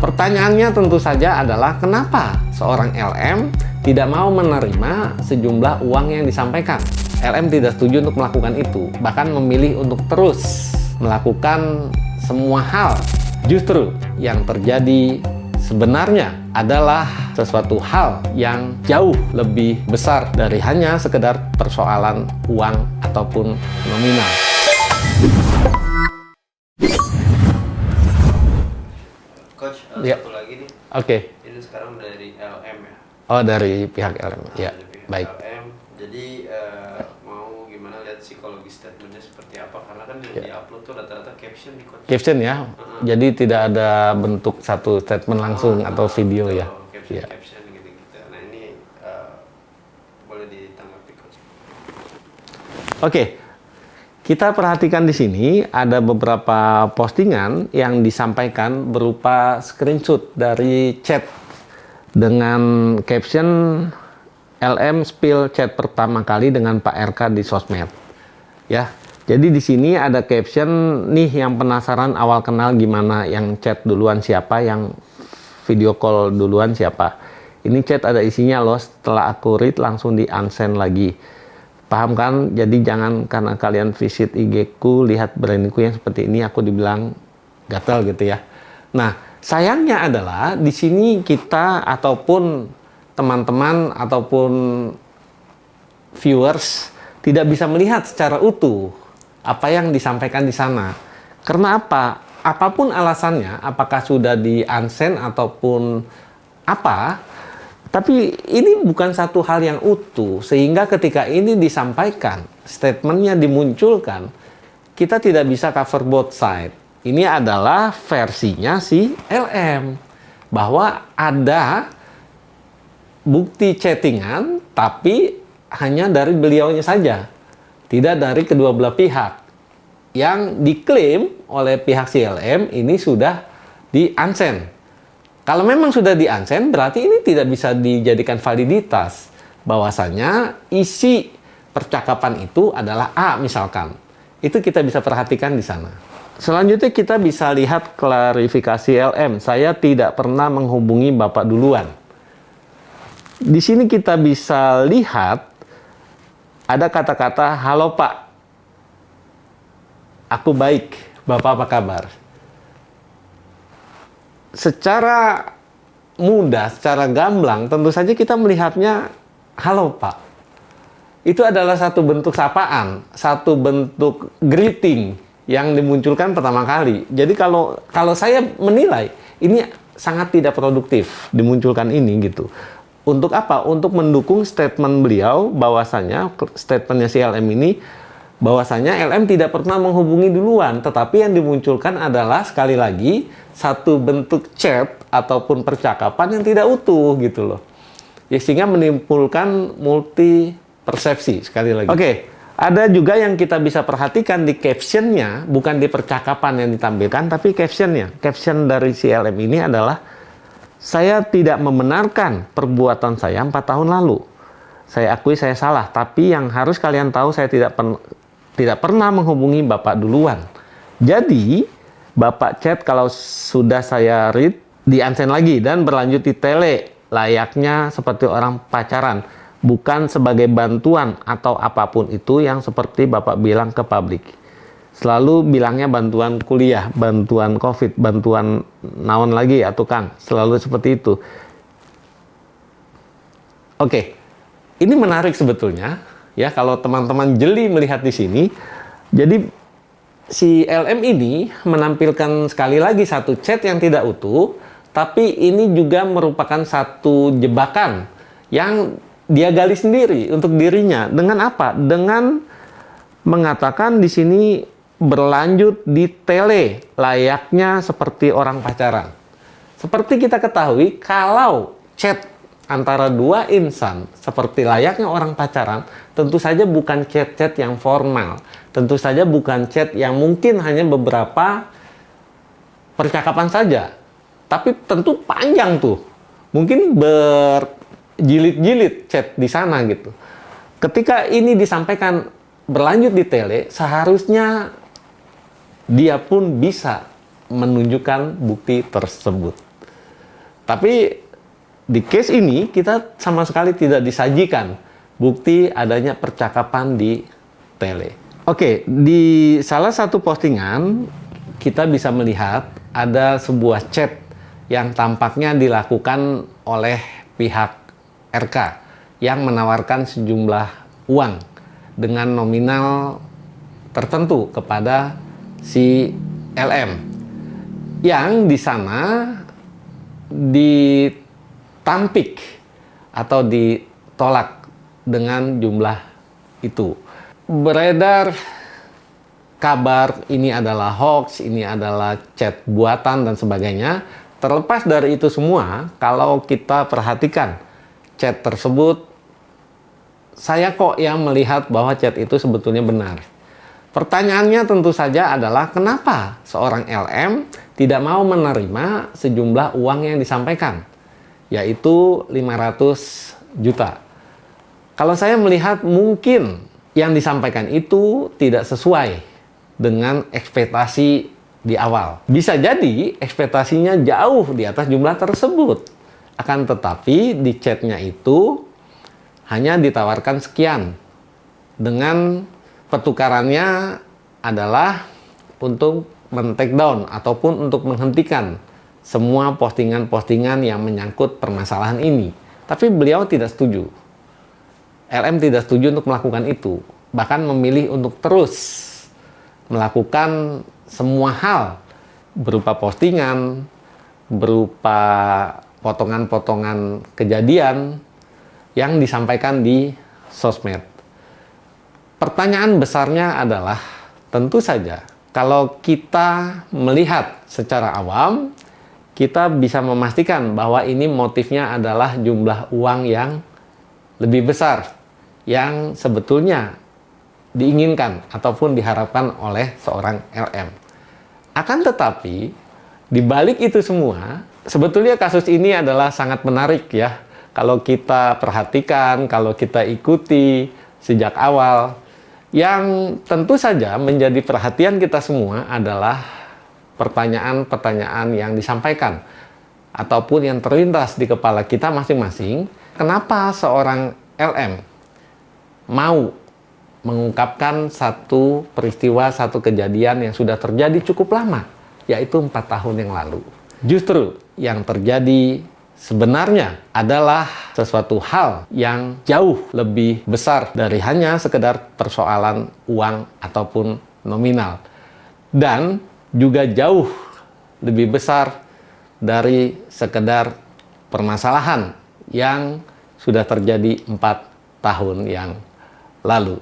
Pertanyaannya tentu saja adalah kenapa seorang LM tidak mau menerima sejumlah uang yang disampaikan. LM tidak setuju untuk melakukan itu, bahkan memilih untuk terus melakukan semua hal. Justru yang terjadi sebenarnya adalah sesuatu hal yang jauh lebih besar dari hanya sekedar persoalan uang ataupun nominal. Coach, Ya. satu lagi nih. Oke. Ini sekarang dari LM ya. Oh, dari pihak LM. Ya, Dari pihak baik. LM. Jadi mau gimana lihat psikologi statementnya seperti apa? Karena kan yang diupload tuh rata-rata caption di coach. Caption ya. Jadi tidak ada bentuk satu statement langsung atau video ya. Caption, Ya. caption gitu-gitu. Nah ini boleh ditanggapi coach. Oke. Kita perhatikan di sini ada beberapa postingan yang disampaikan berupa screenshot dari chat dengan caption LM spill chat pertama kali dengan Pak RK di sosmed. Ya. Jadi di sini ada caption nih yang penasaran awal kenal gimana, yang chat duluan siapa, yang video call duluan siapa. Ini chat ada isinya loh, setelah aku read langsung di unsend lagi. Paham kan? Jadi jangan karena kalian visit IG ku, lihat brandingku yang seperti ini, aku dibilang gatel gitu ya. Nah, sayangnya adalah di sini kita ataupun teman-teman ataupun viewers tidak bisa melihat secara utuh apa yang disampaikan di sana. Karena apa? Apapun alasannya, apakah sudah di unsend ataupun apa, tapi ini bukan satu hal yang utuh, sehingga ketika ini disampaikan, statementnya dimunculkan, kita tidak bisa cover both side. Ini adalah versinya si LM, bahwa ada bukti chattingan, tapi hanya dari beliaunya saja, tidak dari kedua belah pihak. Yang diklaim oleh pihak si LM ini sudah di unsend. Kalau memang sudah di unsend, berarti ini tidak bisa dijadikan validitas bahwasanya isi percakapan itu adalah A misalkan. Itu kita bisa perhatikan di sana. Selanjutnya kita bisa lihat klarifikasi LM. Saya tidak pernah menghubungi Bapak duluan. Di sini kita bisa lihat ada kata-kata, halo Pak, aku baik, Bapak apa kabar? Secara mudah, secara gamblang, tentu saja kita melihatnya, halo Pak. Itu adalah satu bentuk sapaan, satu bentuk greeting yang dimunculkan pertama kali. Jadi kalau saya menilai, ini sangat tidak produktif dimunculkan ini gitu. Untuk apa? Untuk mendukung statement beliau bahwasanya, statementnya si LM ini, bahwasanya LM tidak pernah menghubungi duluan, tetapi yang dimunculkan adalah sekali lagi satu bentuk chat ataupun percakapan yang tidak utuh gitu loh. Ya, sehingga menimbulkan multi persepsi sekali lagi. Oke, ada juga yang kita bisa perhatikan di captionnya, bukan di percakapan yang ditampilkan, tapi captionnya. Caption dari si LM ini adalah, saya tidak membenarkan perbuatan saya 4 tahun lalu. Saya akui saya salah, tapi yang harus kalian tahu saya tidak pernah menghubungi Bapak duluan. Jadi, Bapak chat kalau sudah saya read, di unsend lagi dan berlanjut di tele, layaknya seperti orang pacaran, bukan sebagai bantuan atau apapun itu yang seperti Bapak bilang ke publik. Selalu bilangnya bantuan kuliah, bantuan COVID, bantuan naon lagi ya tukang, selalu seperti itu. Oke, ini menarik sebetulnya ya kalau teman-teman jeli melihat di sini. Jadi si LM ini menampilkan sekali lagi satu chat yang tidak utuh, tapi ini juga merupakan satu jebakan yang dia gali sendiri untuk dirinya. Dengan apa? Dengan mengatakan di sini berlanjut di tele, layaknya seperti orang pacaran. Seperti kita ketahui, kalau chat antara dua insan seperti layaknya orang pacaran, tentu saja bukan chat-chat yang formal. Tentu saja bukan chat yang mungkin hanya beberapa percakapan saja. Tapi tentu panjang tuh. Mungkin berjilid-jilid chat di sana gitu. Ketika ini disampaikan berlanjut di tele, seharusnya dia pun bisa menunjukkan bukti tersebut. Tapi di case ini kita sama sekali tidak disajikan bukti adanya percakapan di tele. Oke, di salah satu postingan kita bisa melihat ada sebuah chat yang tampaknya dilakukan oleh pihak RK yang menawarkan sejumlah uang dengan nominal tertentu kepada si LM, yang di sana ditampik atau ditolak dengan jumlah itu. Beredar kabar ini adalah hoax, ini adalah chat buatan dan sebagainya. Terlepas dari itu semua, kalau kita perhatikan chat tersebut, saya kok yang melihat bahwa chat itu sebetulnya benar. Pertanyaannya tentu saja adalah kenapa seorang LM tidak mau menerima sejumlah uang yang disampaikan, yaitu 500 juta. Kalau saya melihat mungkin yang disampaikan itu tidak sesuai dengan ekspektasi di awal. Bisa jadi ekspektasinya jauh di atas jumlah tersebut. Akan tetapi di chatnya itu hanya ditawarkan sekian, dengan pertukarannya adalah untuk men-take down ataupun untuk menghentikan semua postingan-postingan yang menyangkut permasalahan ini. Tapi beliau tidak setuju. LM tidak setuju untuk melakukan itu. Bahkan memilih untuk terus melakukan semua hal berupa postingan, berupa potongan-potongan kejadian yang disampaikan di sosmed. Pertanyaan besarnya adalah, tentu saja kalau kita melihat secara awam, kita bisa memastikan bahwa ini motifnya adalah jumlah uang yang lebih besar yang sebetulnya diinginkan ataupun diharapkan oleh seorang LM. Akan tetapi, di balik itu semua, sebetulnya kasus ini adalah sangat menarik ya. Kalau kita perhatikan, kalau kita ikuti sejak awal, yang tentu saja menjadi perhatian kita semua adalah pertanyaan-pertanyaan yang disampaikan ataupun yang terlintas di kepala kita masing-masing. Kenapa seorang LM mau mengungkapkan satu peristiwa, satu kejadian yang sudah terjadi cukup lama, yaitu 4 tahun yang lalu. Justru yang terjadi sebenarnya adalah sesuatu hal yang jauh lebih besar dari hanya sekedar persoalan uang ataupun nominal. Dan juga jauh lebih besar dari sekedar permasalahan yang sudah terjadi 4 tahun yang lalu.